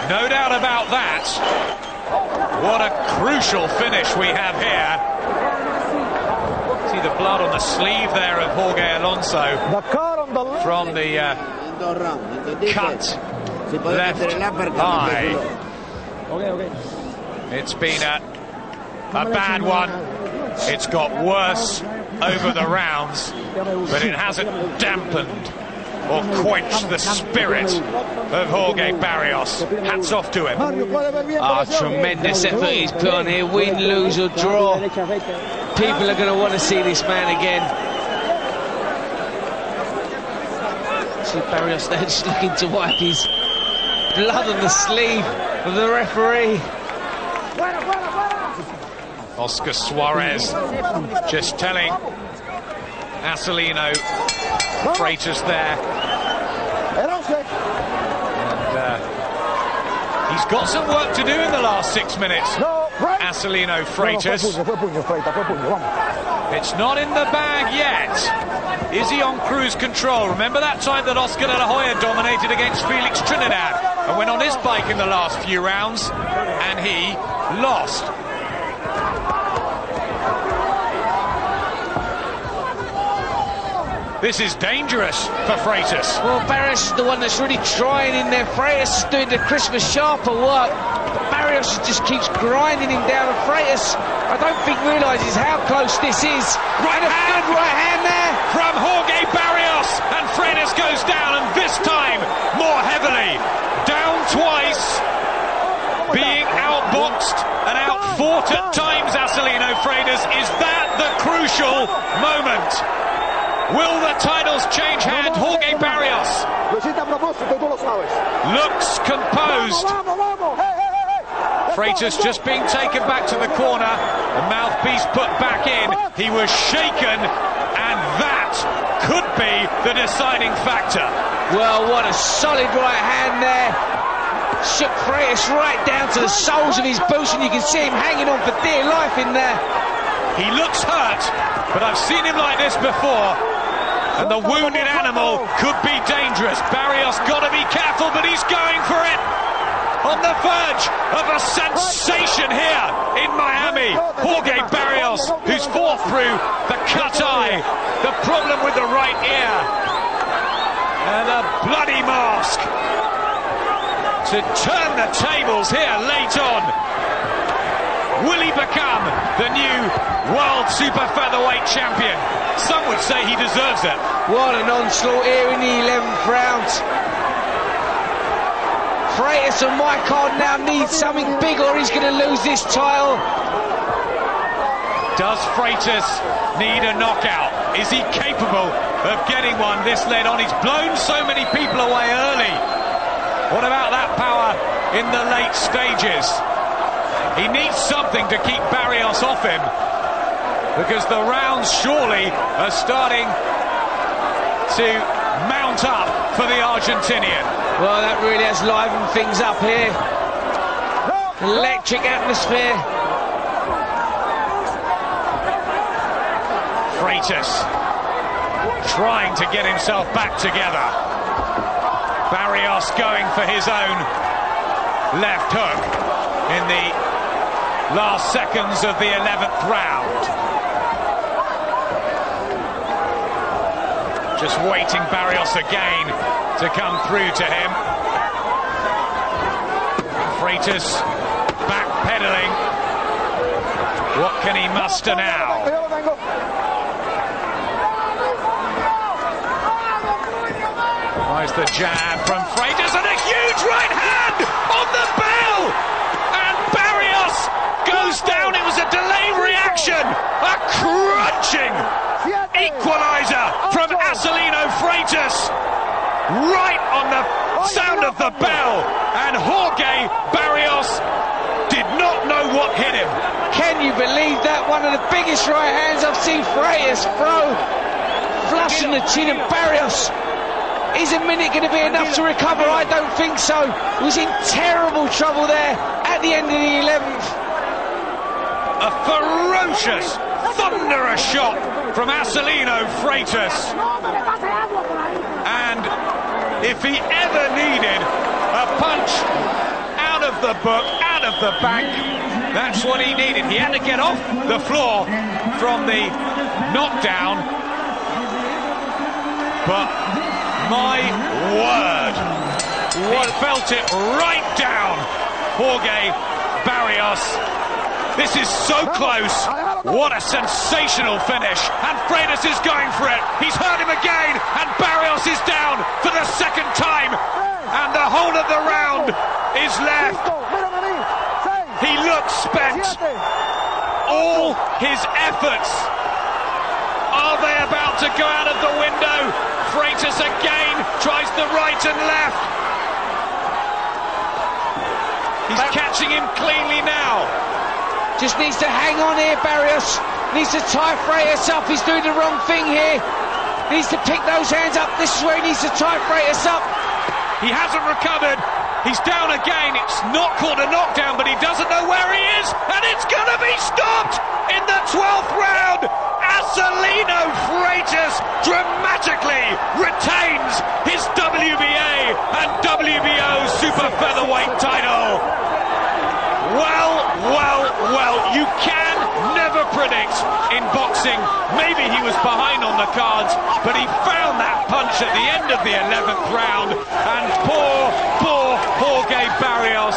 No doubt about that. What a crucial finish we have here. See the blood on the sleeve there of Jorge Alonso from the cut left eye. It's been a bad one. It's got worse over the rounds, but it hasn't dampened or quenched the spirit of Jorge Barrios. Hats off to him. Tremendous effort he's put on here. Win, lose or draw, people are going to want to see this man again. See Barrios there just looking to wipe his blood on the sleeve of the referee. Oscar Suarez just telling Acelino Freitas there. And he's got some work to do in the last 6 minutes. Acelino Freitas. It's not in the bag yet. Is he on cruise control? Remember that time that Oscar De La Hoya dominated against Felix Trinidad and went on his bike in the last few rounds and he lost. This is dangerous for Freitas. Well, Barrios is the one that's really trying in there. Freitas is doing the Christmas Sharper work, but Barrios just keeps grinding him down. And Freitas, I don't think realises how close this is. Right hand, good right hand there from Jorge Barrios, and Freitas goes down, and this time more heavily. Down twice, being outboxed and outfought at times. Acelino Freitas, is that the crucial moment? Will the titles change hand? Jorge Barrios looks composed. Freitas just being taken back to the corner, the mouthpiece put back in. He was shaken, and that could be the deciding factor. Well, what a solid right hand there. Shook Freitas right down to the soles of his boots, and you can see him hanging on for dear life in there. He looks hurt, but I've seen him like this before. And the wounded animal could be dangerous. Barrios got to be careful, but he's going for it. On the verge of a sensation here in Miami. Jorge Barrios, who's fought through the cut eye, the problem with the right ear, and a bloody mask to turn the tables here late on. Will he become the new world super featherweight champion? Some would say he deserves it. What an onslaught here in the 11th round. Freitas and Mycard now need something big or he's going to lose this title. Does Freitas need a knockout? Is he capable of getting one this late on? He's blown so many people away early. What about that power in the late stages? He needs something to keep Barrios off him, because the rounds surely are starting to mount up for the Argentinian. Well, that really has livened things up here. Electric atmosphere. Freitas trying to get himself back together. Barrios going for his own left hook in the last seconds of the 11th round. Just waiting Barrios again to come through to him. Freitas backpedaling. What can he muster now? Nice the jab from Freitas, and a huge right hand on the bell! And Barrios goes down. It was a delayed reaction, a crunching equalizer from Acelino Freitas, right on the sound of the bell, and Jorge Barrios did not know what hit him. Can you believe that? One of the biggest right hands I've seen Freitas throw, flushing the chin, and Barrios, is a minute going to be enough to recover? I don't think so. He was in terrible trouble there at the end of the 11th. A ferocious, thunderous shot from Acelino Freitas. And if he ever needed a punch the book, out of the bank. That's what he needed. He had to get off the floor from the knockdown. But my word, he felt it right down, Jorge Barrios. This is so close. What a sensational finish. And Freitas is going for it. He's hurt him again. And Barrios is down for the second time. And the whole of the round is left. He looks spent. All his efforts, are they about to go out of the window? Freitas again tries the right and left. He's catching him cleanly now. Just needs to hang on here, Barrios. Needs to tie Freitas up. He's doing the wrong thing here. Needs to pick those hands up. This is where he needs to tie Freitas up. He hasn't recovered. He's down again. It's not called a knockdown, but he doesn't know where he is. And it's going to be stopped in the 12th round. Acelino Freitas dramatically retains his WBA and WBO super featherweight title. Well, you can never predict in boxing. Maybe he was behind on the cards, but he found that punch at the end of the 11th round. And poor Jorge Barrios,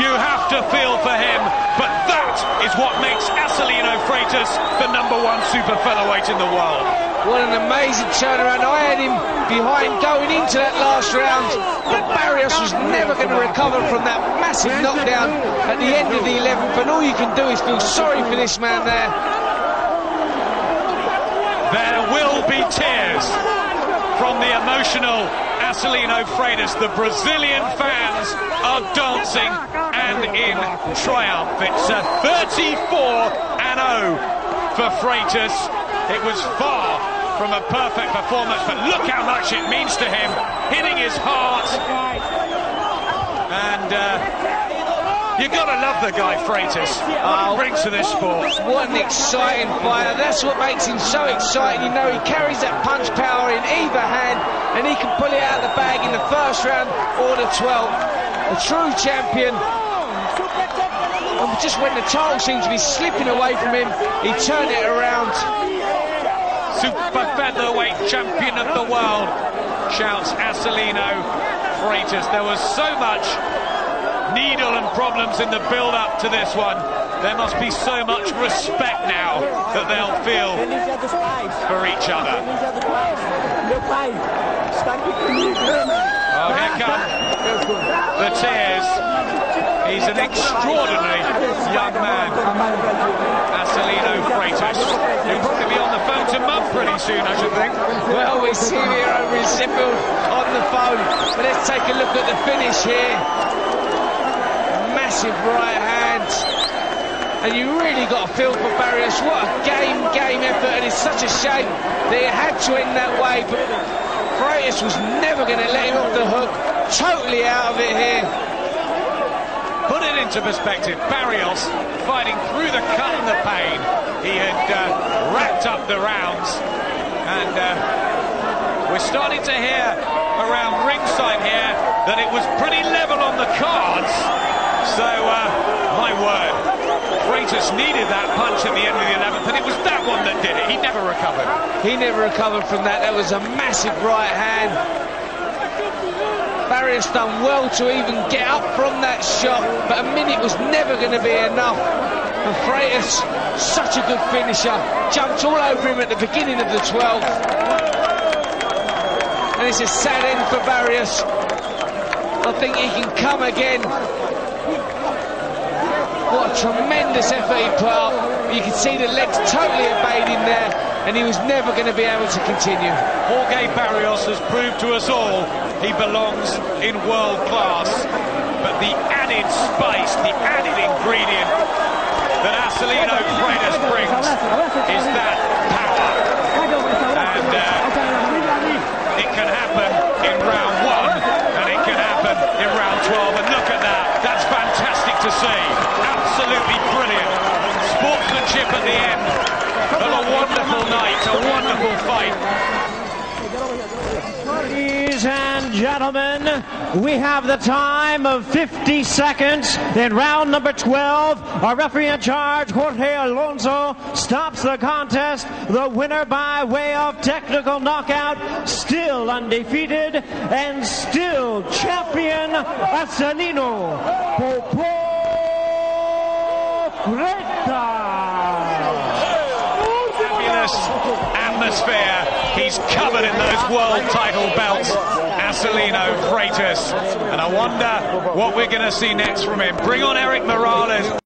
you have to feel for him, but that is what makes Acelino Freitas the #1 super featherweight in the world. What an amazing turnaround. I had him behind going into that last round, but Barrios was never going to recover from that massive knockdown at the end of the 11th, and all you can do is feel sorry for this man there. There will be tears from the emotional Acelino Freitas. The Brazilian fans are dancing and in triumph. It's a 34-0 for Freitas. It was far from a perfect performance, but look how much it means to him, hitting his heart. And you gotta love the guy Freitas. What he brings to this sport. What an exciting fighter. That's what makes him so exciting. You know, he carries that punch power in either hand, and he can pull it out of the bag in the first round or the 12th. A true champion. And just when the title seemed to be slipping away from him, he turned it around. Super featherweight champion of the world, shouts Acelino Freitas. There was so much needle and problems in the build-up to this one. There must be so much respect now that they'll feel for each other. Oh, here come the tears. He's an extraordinary young man, Acelino Freitas. He'll probably be on the phone to Mum pretty soon, I should think. Well, we see him here over in Sheffield on the phone. But let's take a look at the finish here. Massive right hand. And you really got a feel for Barrios. What a game effort, and it's such a shame that it had to end that way. But Freitas was never going to let him off the hook. Totally out of it here. Put it into perspective, Barrios fighting through the cut and the pain. He had wrapped up the rounds, and we're starting to hear around ringside here that it was pretty level on the cards. So, my word, Freitas needed that punch at the end of the 11th, and it was that one that did it. He never recovered. He never recovered from that. That was a massive right hand. Barrios done well to even get up from that shot, but a minute was never going to be enough. And Freitas, such a good finisher, jumped all over him at the beginning of the 12th. And it's a sad end for Barrios. I think he can come again. What a tremendous effort he put up. You can see the legs totally obeyed him there, and he was never going to be able to continue. Jorge Barrios has proved to us all he belongs in world class, but the added spice, the added ingredient that Acelino Freitas brings is that power. And it can happen in round 1, and it can happen in round 12, and look at that, that's fantastic to see. Absolutely brilliant sportsmanship at the end of a wonderful night, a wonderful fight. Ladies and gentlemen, we have the time of 50 seconds in round number 12. Our referee in charge, Jorge Alonso, stops the contest. The winner by way of technical knockout, still undefeated and still champion, Acelino Popo-Reta. Atmosphere. He's covered in those world title belts, Acelino Freitas, and I wonder what we're going to see next from him. Bring on Erik Morales.